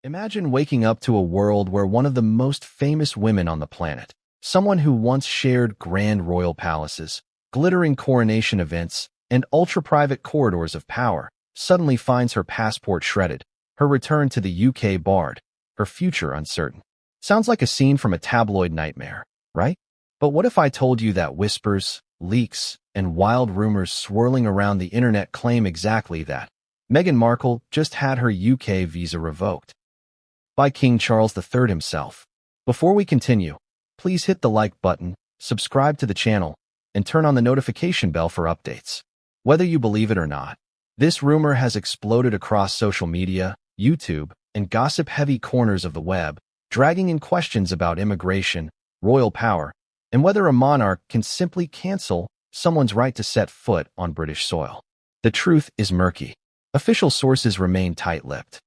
Imagine waking up to a world where one of the most famous women on the planet, someone who once shared grand royal palaces, glittering coronation events, and ultra-private corridors of power, suddenly finds her passport shredded, her return to the UK barred, her future uncertain. Sounds like a scene from a tabloid nightmare, right? But what if I told you that whispers, leaks, and wild rumors swirling around the internet claim exactly that? Meghan Markle just had her UK visa revoked by King Charles III himself. Before we continue, please hit the like button, subscribe to the channel, and turn on the notification bell for updates. Whether you believe it or not, this rumor has exploded across social media, YouTube, and gossip-heavy corners of the web, dragging in questions about immigration, royal power, and whether a monarch can simply cancel someone's right to set foot on British soil. The truth is murky. Official sources remain tight-lipped.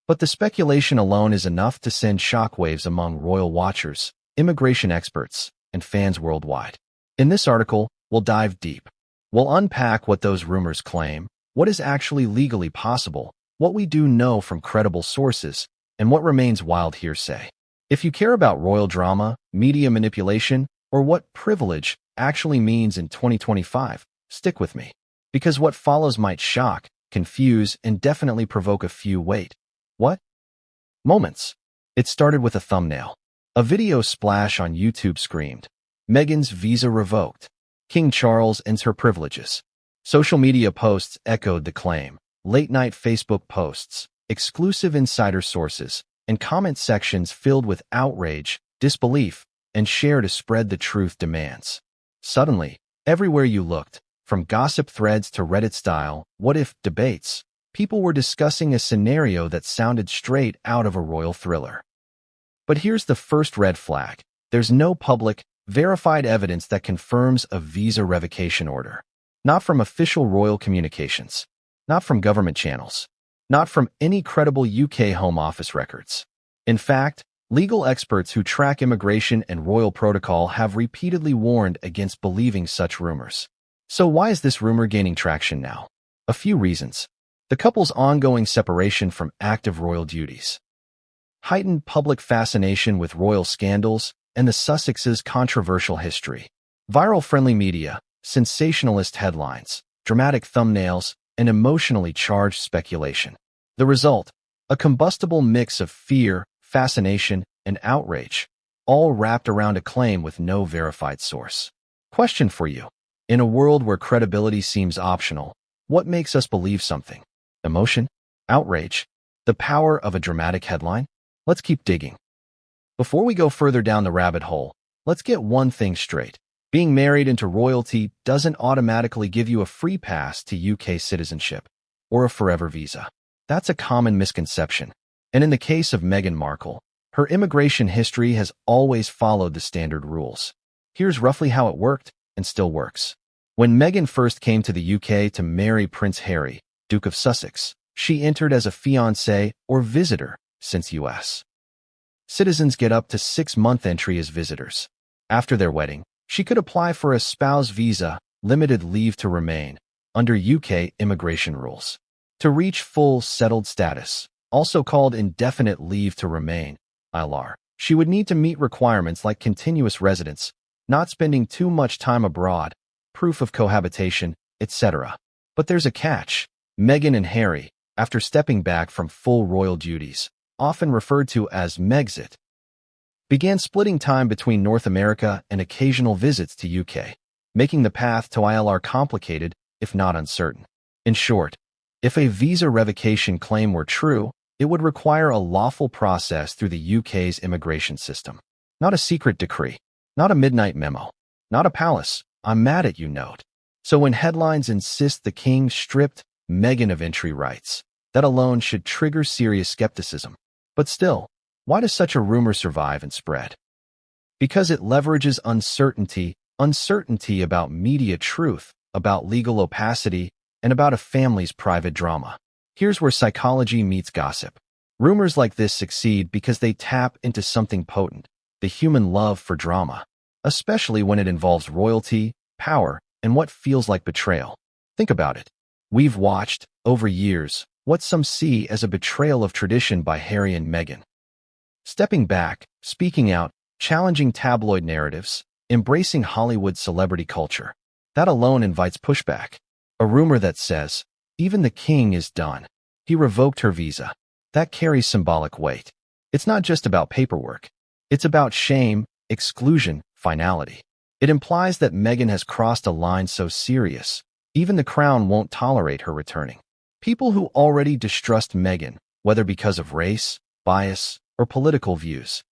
But the speculation alone is enough to send shockwaves among royal watchers, immigration experts, and fans worldwide. In this article, we'll dive deep. We'll unpack what those rumors claim, what is actually legally possible, what we do know from credible sources, and what remains wild hearsay. If you care about royal drama, media manipulation, or what privilege actually means in 2025, stick with me. Because what follows might shock, confuse, and definitely provoke a few what? Moments. It started with a thumbnail. A video splash on YouTube screamed, "Meghan's visa revoked. King Charles ends her privileges." Social media posts echoed the claim. Late-night Facebook posts, exclusive insider sources, and comment sections filled with outrage, disbelief, and share to spread the truth demands. Suddenly, everywhere you looked, from gossip threads to Reddit-style what-if debates, people were discussing a scenario that sounded straight out of a royal thriller. But here's the first red flag. There's no public, verified evidence that confirms a visa revocation order. Not from official royal communications. Not from government channels. Not from any credible UK Home Office records. In fact, legal experts who track immigration and royal protocol have repeatedly warned against believing such rumors. So why is this rumor gaining traction now? A few reasons. The couple's ongoing separation from active royal duties, heightened public fascination with royal scandals, and the Sussexes' controversial history, viral-friendly media, sensationalist headlines, dramatic thumbnails, and emotionally charged speculation. The result, a combustible mix of fear, fascination, and outrage, all wrapped around a claim with no verified source. Question for you. In a world where credibility seems optional, what makes us believe something? Emotion? Outrage? The power of a dramatic headline? Let's keep digging. Before we go further down the rabbit hole, let's get one thing straight. Being married into royalty doesn't automatically give you a free pass to UK citizenship or a forever visa. That's a common misconception. And in the case of Meghan Markle, her immigration history has always followed the standard rules. Here's roughly how it worked and still works. When Meghan first came to the UK to marry Prince Harry, Duke of Sussex, she entered as a fiancé or visitor since U.S. citizens get up to 6-month entry as visitors. After their wedding, she could apply for a spouse visa, limited leave to remain, under UK immigration rules. To reach full settled status, also called indefinite leave to remain, ILR, she would need to meet requirements like continuous residence, not spending too much time abroad, proof of cohabitation, etc. But there's a catch. Meghan and Harry, after stepping back from full royal duties, often referred to as Megxit, began splitting time between North America and occasional visits to UK, making the path to ILR complicated, if not uncertain. In short, if a visa revocation claim were true, it would require a lawful process through the UK's immigration system. Not a secret decree, not a midnight memo, not a palace, "I'm mad at you" note. So when headlines insist the king stripped Meghan of entry rights, that alone should trigger serious skepticism. But still, why does such a rumor survive and spread? Because it leverages uncertainty about media truth, about legal opacity, and about a family's private drama. Here's where psychology meets gossip. Rumors like this succeed because they tap into something potent, the human love for drama, especially when it involves royalty, power, and what feels like betrayal. Think about it. We've watched, over years, what some see as a betrayal of tradition by Harry and Meghan. Stepping back, speaking out, challenging tabloid narratives, embracing Hollywood celebrity culture. That alone invites pushback. A rumor that says, even the king is done. He revoked her visa. That carries symbolic weight. It's not just about paperwork. It's about shame, exclusion, finality. It implies that Meghan has crossed a line so serious, even the crown won't tolerate her returning. People who already distrust Meghan, whether because of race, bias, or political views,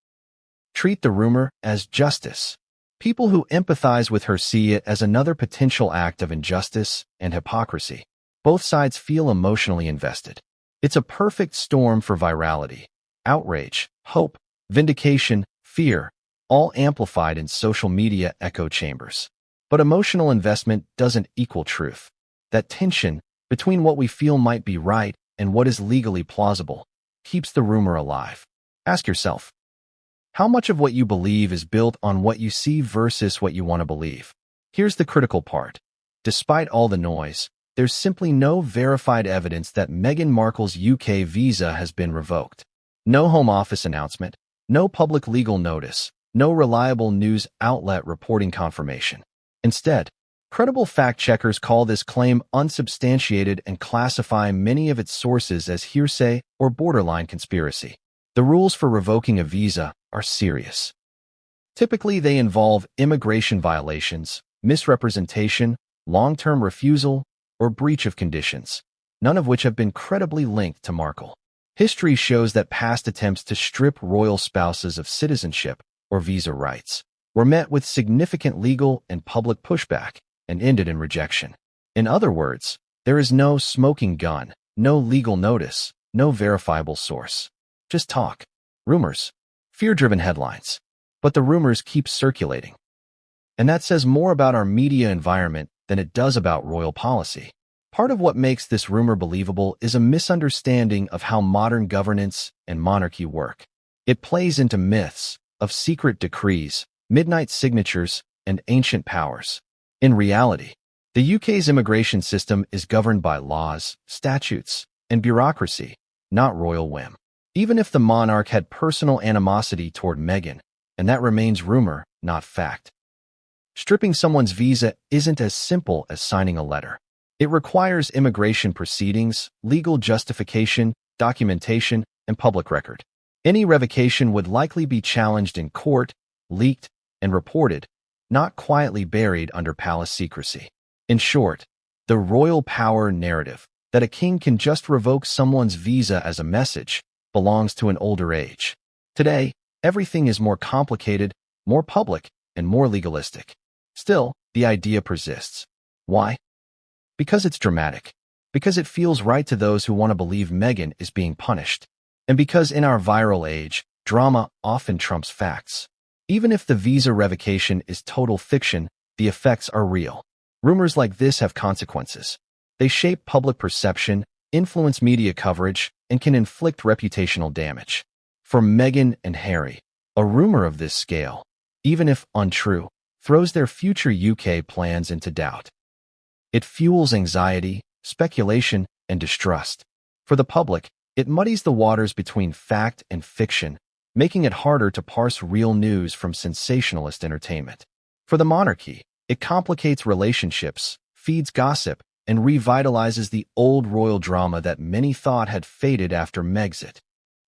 treat the rumor as justice. People who empathize with her see it as another potential act of injustice and hypocrisy. Both sides feel emotionally invested. It's a perfect storm for virality. Outrage, hope, vindication, fear, all amplified in social media echo chambers. But emotional investment doesn't equal truth. That tension between what we feel might be right and what is legally plausible keeps the rumor alive. Ask yourself, how much of what you believe is built on what you see versus what you want to believe? Here's the critical part. Despite all the noise, there's simply no verified evidence that Meghan Markle's UK visa has been revoked. No Home Office announcement, no public legal notice, no reliable news outlet reporting confirmation. Instead, credible fact-checkers call this claim unsubstantiated and classify many of its sources as hearsay or borderline conspiracy. The rules for revoking a visa are serious. Typically, they involve immigration violations, misrepresentation, long-term refusal, or breach of conditions, none of which have been credibly linked to Markle. History shows that past attempts to strip royal spouses of citizenship or visa rights were met with significant legal and public pushback and ended in rejection. In other words, there is no smoking gun, no legal notice, no verifiable source. Just talk, rumors, fear-driven headlines. But the rumors keep circulating. And that says more about our media environment than it does about royal policy. Part of what makes this rumor believable is a misunderstanding of how modern governance and monarchy work. It plays into myths of secret decrees, midnight signatures, and ancient powers. In reality, the UK's immigration system is governed by laws, statutes, and bureaucracy, not royal whim. Even if the monarch had personal animosity toward Meghan, and that remains rumor, not fact. Stripping someone's visa isn't as simple as signing a letter. It requires immigration proceedings, legal justification, documentation, and public record. Any revocation would likely be challenged in court, leaked, and reported, not quietly buried under palace secrecy. In short, the royal power narrative that a king can just revoke someone's visa as a message belongs to an older age. Today, everything is more complicated, more public, and more legalistic. Still, the idea persists. Why? Because it's dramatic. Because it feels right to those who want to believe Meghan is being punished. And because in our viral age, drama often trumps facts. Even if the visa revocation is total fiction, the effects are real. Rumors like this have consequences. They shape public perception, influence media coverage, and can inflict reputational damage. For Meghan and Harry, a rumor of this scale, even if untrue, throws their future UK plans into doubt. It fuels anxiety, speculation, and distrust. For the public, it muddies the waters between fact and fiction, making it harder to parse real news from sensationalist entertainment. For the monarchy, it complicates relationships, feeds gossip, and revitalizes the old royal drama that many thought had faded after Megxit.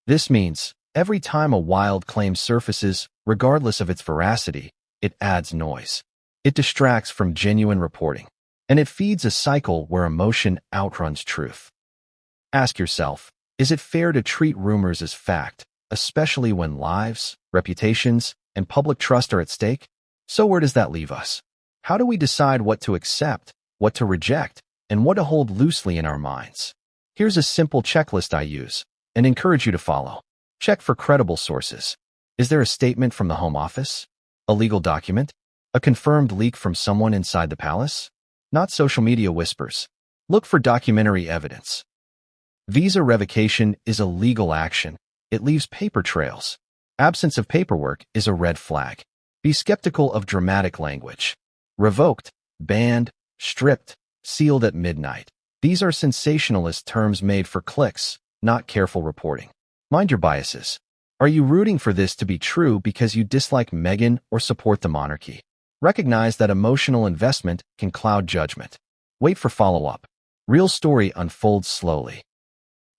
This means, every time a wild claim surfaces, regardless of its veracity, it adds noise. It distracts from genuine reporting, and it feeds a cycle where emotion outruns truth. Ask yourself, is it fair to treat rumors as fact, especially when lives, reputations, and public trust are at stake? So where does that leave us? How do we decide what to accept, what to reject, and what to hold loosely in our minds? Here's a simple checklist I use and encourage you to follow. Check for credible sources. Is there a statement from the Home Office? A legal document? A confirmed leak from someone inside the palace? Not social media whispers. Look for documentary evidence. Visa revocation is a legal action. It leaves paper trails. Absence of paperwork is a red flag. Be skeptical of dramatic language. Revoked, banned, stripped, sealed at midnight. These are sensationalist terms made for clicks, not careful reporting. Mind your biases. Are you rooting for this to be true because you dislike Meghan or support the monarchy? Recognize that emotional investment can cloud judgment. Wait for follow-up. Real story unfolds slowly.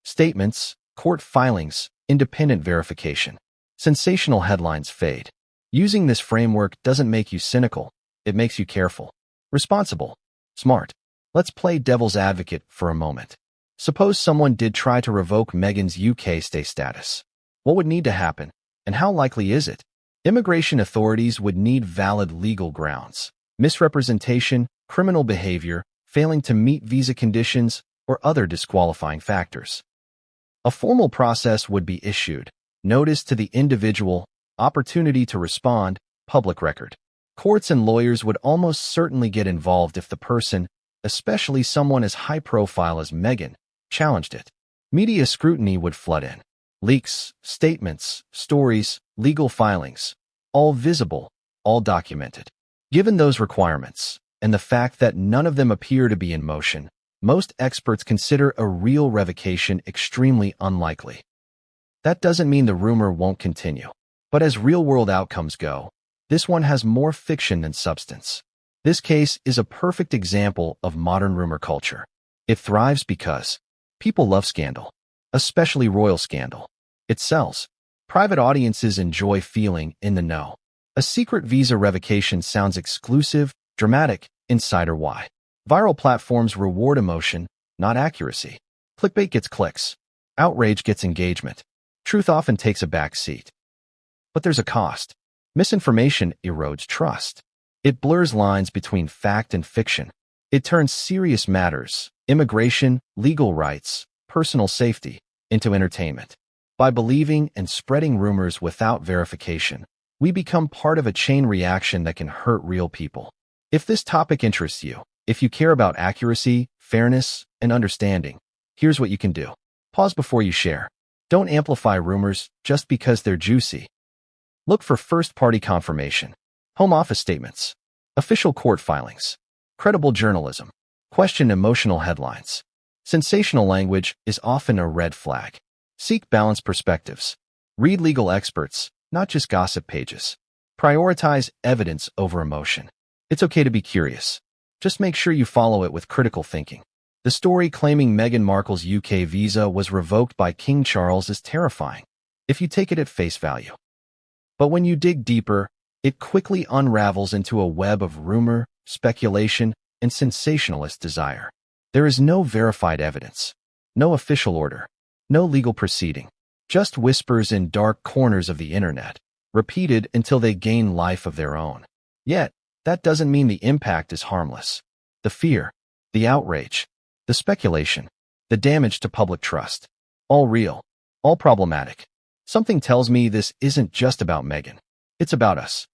Statements, court filings, independent verification. Sensational headlines fade. Using this framework doesn't make you cynical. It makes you careful, responsible, smart. Let's play devil's advocate for a moment. Suppose someone did try to revoke Meghan's UK stay status. What would need to happen, and how likely is it? Immigration authorities would need valid legal grounds. Misrepresentation, criminal behavior, failing to meet visa conditions, or other disqualifying factors. A formal process would be issued. Notice to the individual, opportunity to respond, public record. Courts and lawyers would almost certainly get involved if the person, especially someone as high profile as Meghan, challenged it. Media scrutiny would flood in. Leaks, statements, stories, legal filings, all visible, all documented. Given those requirements, and the fact that none of them appear to be in motion, most experts consider a real revocation extremely unlikely. That doesn't mean the rumor won't continue. But as real-world outcomes go, this one has more fiction than substance. This case is a perfect example of modern rumor culture. It thrives because people love scandal, especially royal scandal. It sells. Private audiences enjoy feeling in the know. A secret visa revocation sounds exclusive, dramatic, insider why. Viral platforms reward emotion, not accuracy. Clickbait gets clicks. Outrage gets engagement. Truth often takes a back seat. But there's a cost. Misinformation erodes trust. It blurs lines between fact and fiction. It turns serious matters, immigration, legal rights, personal safety, into entertainment. By believing and spreading rumors without verification, we become part of a chain reaction that can hurt real people. If this topic interests you, if you care about accuracy, fairness, and understanding, here's what you can do. Pause before you share. Don't amplify rumors just because they're juicy. Look for first-party confirmation, Home Office statements, official court filings, credible journalism. Question emotional headlines. Sensational language is often a red flag. Seek balanced perspectives. Read legal experts, not just gossip pages. Prioritize evidence over emotion. It's okay to be curious. Just make sure you follow it with critical thinking. The story claiming Meghan Markle's UK visa was revoked by King Charles is terrifying, if you take it at face value. But when you dig deeper, it quickly unravels into a web of rumor, speculation, and sensationalist desire. There is no verified evidence, no official order, no legal proceeding, just whispers in dark corners of the internet, repeated until they gain life of their own. Yet, that doesn't mean the impact is harmless. The fear, the outrage, the speculation, the damage to public trust, all real, all problematic. Something tells me this isn't just about Meghan. It's about us.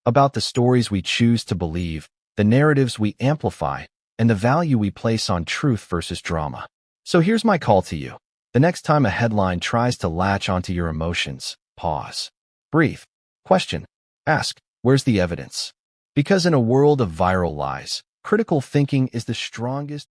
About the stories we choose to believe, the narratives we amplify, and the value we place on truth versus drama. So here's my call to you. The next time a headline tries to latch onto your emotions, pause. Breathe. Question. Ask, where's the evidence? Because in a world of viral lies, critical thinking is the strongest